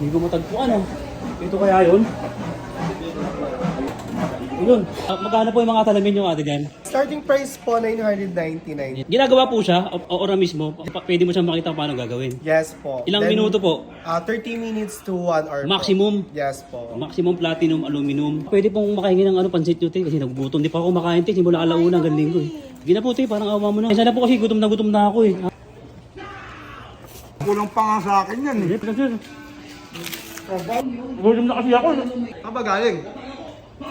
Hindi ko matagpuan ah. Ito kaya yun? Yun. Magkano po yung mga talamin nyo ate dyan? Starting price po, 999. Ginagawa po siya, o ora mismo, pwede mo siyang makita paano gagawin. Yes po. Ilang Then, minuto po? 30 minutes to 1 hour Maximum? po. Yes po. Maximum platinum aluminum. Pwede pong makahingi ng pansit nyo te, kasi nagugutom. Di pa ako makain te, simula alauna hanggang linggo eh. Gina po te, parang awa mo na. Sana po kasi gutom na ako eh. Kulang pa nga sa akin yan eh. Gutom na kasi ako. Saan ba galing?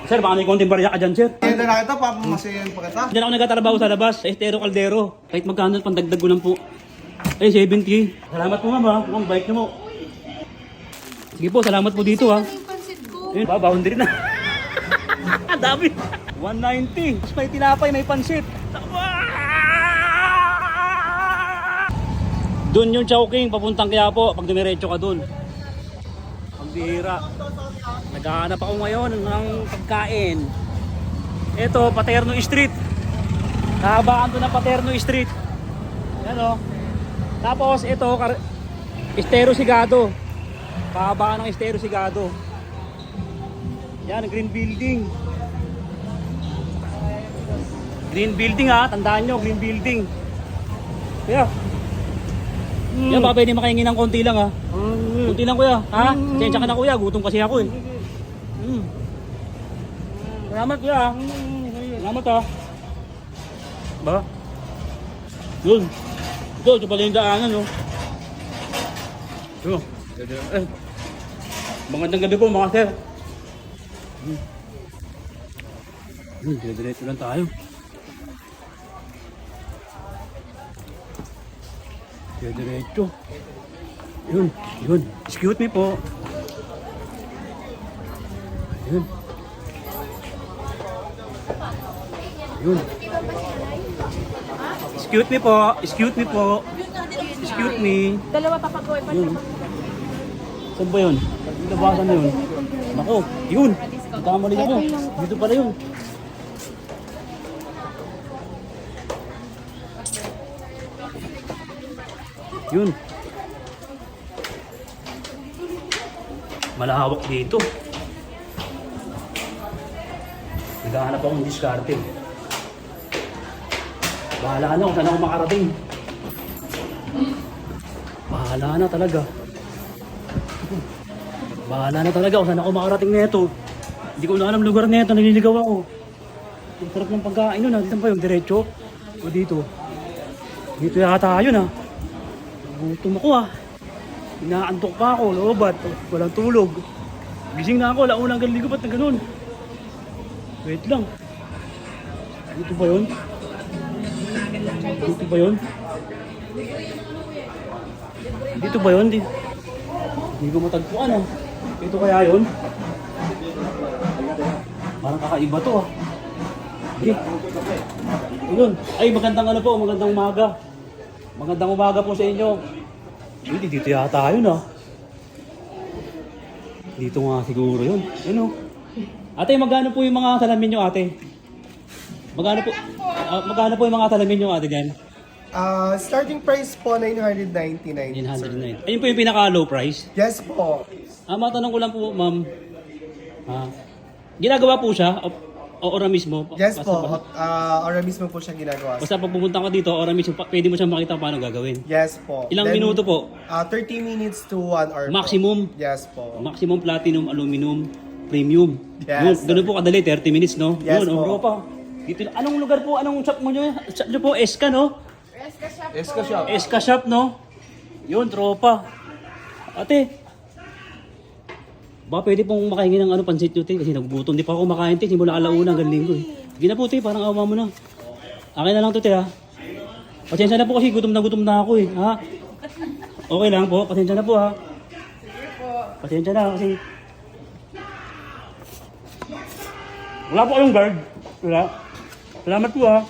Sir, baka may konting barya ka dyan sir. Kaya na kita, papamasayan pa kita. Diyan ako nagtatrabaho sa labas, sa Estero Caldero. Kahit magkano, pandagdag ko lang po. Ay, 70. Salamat po ma'am ha, mukhang bike nyo mo. Sige po, salamat po dito ha. Ayun, boundary na. Ang dami. 190. Tapos may tinapay, may pansit. Doon yung Chowking, papuntang Quiapo. Pag dumiretso ka doon. Ang bihira. Naghahanap ako ngayon ng pagkain. Ito, Paterno Street. Kahabaan to ng Paterno Street. Yan o. Tapos ito, Estero Sigado. Kahabaan ng Estero Sigado. Yan, Green Building. Green Building ha, tandaan nyo, Green Building. Kaya, yan baka pwede makahingi ng konti lang ha. Konti lang kuya, ha? Sensya ka na kuya, gutom kasi ako eh. Salamat kuya. Salamat ha. Ba? Yun. Ito pala yung daanan no. Ito. Eh. Magandang gabi po mga sir. Yun, diretso lang tayo. Diretso. Yun, yun. Excuse me po. Yun. Yun. Excuse me po. Excuse me po. Excuse me. Dalawa papagawa pa siya. Saan ba yun? Labasan na yun. Nako, yun. Kamali ako. Dito pala yun. Yun. Malawak dito. Naghahanap akong diskarte. Bahala na kung saan ako makarating. Bahala na talaga. Bahala na talaga kung saan ako makarating nito. Hindi ko na alam lugar nito, naliligaw ako. Ang sarap ng pagkain nun ha. Dito ba yung diretso? O dito? Dito yata yun ha. Gutom ako ha. Inaantok pa ako, lobat. Walang tulog. Gising na ako, launang galigo ba't na ganun? Wait lang. Dito ba yun? Dito ba yun? Dito ba yun? Hindi ko matagpuan ah. Ito kaya yun? Parang kakaiba to ah. Okay. Ayun. Ay magandang ano po, magandang umaga. Magandang umaga po sa inyo. Hindi dito yata yun ah. Dito nga siguro yun. Ano? Ate, magkano po yung mga salamin nyo ate? Magkano po yung mga salamin nyo ate dyan? Starting price po, 999. 909. Ayun po yung pinaka-low price? Yes po. Matanong ko lang po ma'am. Ginagawa po siya? O ora mismo? Yes po. Ora mismo po siya ginagawa. Basta pag pupunta ka dito, ora mismo, pwede mo siyang makita paano gagawin. Yes po. Ilang Then, minuto po? 30 minutes to 1 hour Maximum? po. Yes po. Maximum platinum, aluminum, premium. Yes. Ganun po kadali, 30 minutes, no? Yes Yun, po. Europa. Dito, anong lugar po? Anong shop mo nyo? Shop nyo po, Eska, no? Eska shop. Eska shop, no? Yun, tropa. Ate, ba pwede pong makahingi ng pansit nyo, te? Kasi nagugutom. Di pa ako makain, te. Simula alauna hanggang linggo, eh. Gina po, te. Parang awa mo na. Akin na lang to, te, ha? Pasensya na po kasi gutom na ako, eh. Ha? Okay lang po. Pasensya na po, ha? Pasensya na kasi... Wala po kayong guard. Wala. Salamat po, ha?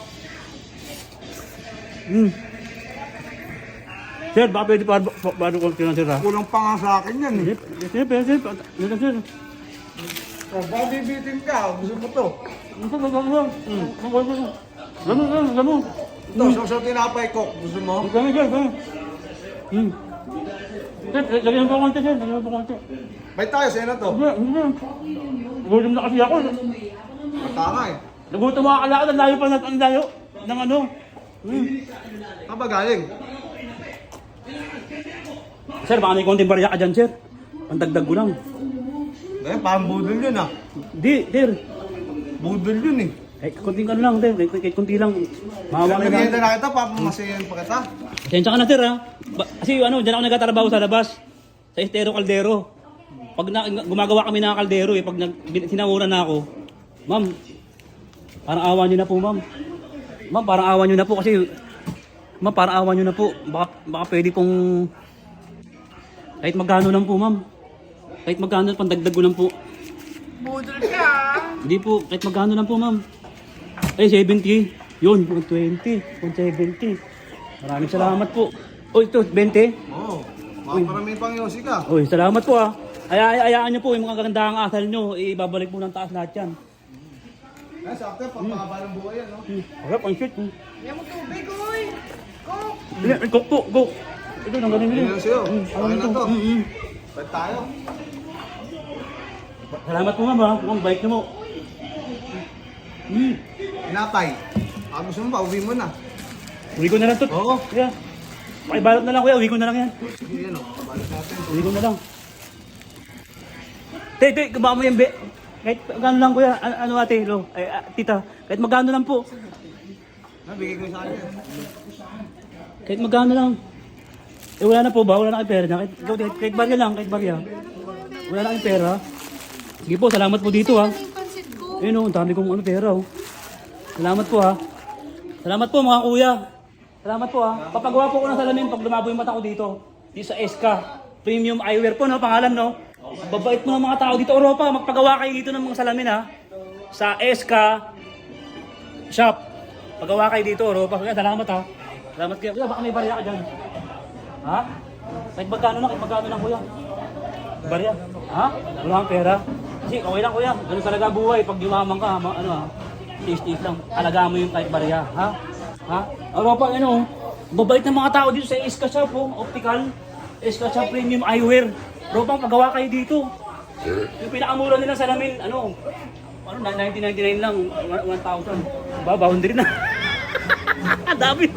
Sir, baka pwede paano konti lang, sir, ha? Kulang pa nga sa akin yan eh. Sir, sir. Baka bibitin ka, gusto mo to. Ganun. Ito, so tinapay ko, gusto mo? Ganun. Lagyan mo pa konti, sir. Lagyan mo pa konti. Bait tayo, sa'yo na to. Hindi. Nagutom na kasi ako. Tama eh. Nagutom mga kalakad. Ang layo pa na. Ang layo. Ng ano. Saan ba galing? Sir, baka may konting barya ka dyan, sir. Ang dagdag ko lang. Ngayon, parang budol yun ah. Di, sir. Budol yun eh. Kunting ano lang, sir. Kahit kunti lang. Mahawa ka Nagiganda lang. na kita, papamasayan pa kita. Pasensya ka na, sir, ha. Kasi ano, dyan ako nagtatrabaho sa labas. Sa Estero Caldero. Pag gumagawa kami ng kaldero, pag sinawuran na ako, ma'am, parang awa nyo na po, ma'am. Ma'am, parang awa nyo na po kasi, ma'am, parang awa nyo na po. Baka pwede pong, kahit magkano lang po, ma'am. Kahit magkano, pandagdag ko lang po. Budol ka. Hindi po, kahit magkano lang po, ma'am. Ay, 70. Yun, 20, 70. Maraming salamat po. O, ito, 20. Oo. Makaparami pang yosi ka. Uy, salamat po ah. Ayaan niyo po yung mga kagandahang asal niyo, ibabalik mo ng taas lahat yan. Ay, sakto, pagpapaba ng buhay yan, no? Harap, ang shit. Yan mo tubig, oy. Coke. Go, go, go. Ito, nang galing Yun nila. lang sa'yo. Okay na to. Bait tayo. Salamat po ma'am ha. Ma'am, bike niyo mo. Inapay. Gusto mo ba, uwi mo na. Uwi ko na lang to. Oo. Yeah. Pakibalot na lang kuya, uwi ko na lang yan. Sige, yan o. Pabalot natin. Uwi ko na lang. Te, kabaka mo yan, be. Kahit magkano lang kuya, ano ate, lo, ay, tita, kahit magkano lang po. Nabigay ko sa kanya. Kahit magkano lang. Eh wala na po ba? Wala na kayong pera na? Kahit barya lang, kahit barya. Wala na kayong pera. Sige po, salamat po dito ha. Ano yung pansit ko? Ayun o, ang dami kong ano, pera oh. Salamat po ha. Salamat po mga kuya. Salamat po ha. Papagawa po ko ng salamin pag lumabo yung mata ko dito. Dito sa SK. Premium Eyewear po no, pangalan no. Babait mo ng mga tao dito Europa. Magpagawa kayo dito ng mga salamin ha. Sa SK Shop. Pagawa kayo dito Europa. Kaya salamat ha. Salamat kayo. Kuya, baka may barya ka dyan. Ha? Kahit magkano lang kuya. Barya. Ha? Wala kang pera. Kasi okay lang kuya. Ganun talaga buhay. Pag yumaman ka, ano ha. Tiis-tiis lang. Alagaan mo yung kahit barya. Ha? Ha? Europa, ano, babait ng mga tao dito sa SK Shop, optical. SK Shop Premium Eyewear. Europa, pagawa kayo dito. Yung pinakamura nilang salamin, ano, 1999 lang, 1,000. Ba, boundary na. Dami.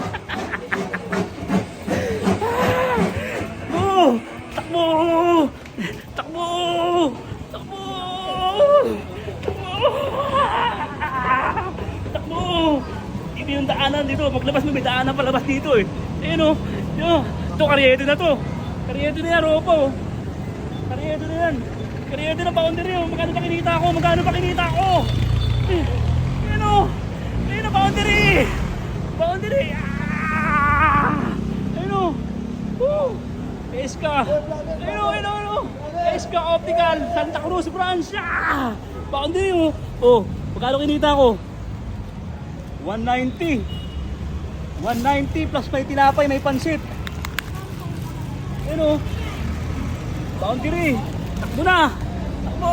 Takbo! Takbo! Takbo! Takbo! Hindi yung daanan dito. Maglabas mo, may daanan palabas dito eh. Ayun o. Ito, karyedo na to. Karyedo na yan, Ropo. Karyedo na yan. Karyedo na, boundary o. Magkano pa kinita ko? Magkano pa kinita ko? Ayun o. Ayun o, boundary. Boundary. Ayun o. SK. Ayun o. SK Optical. Santa Cruz branch. Boundary o. Oh, magkano kinita ko? 190. 190 plus may tinapay, may pansit. Ayun o. Boundary. Takbo na. Takbo!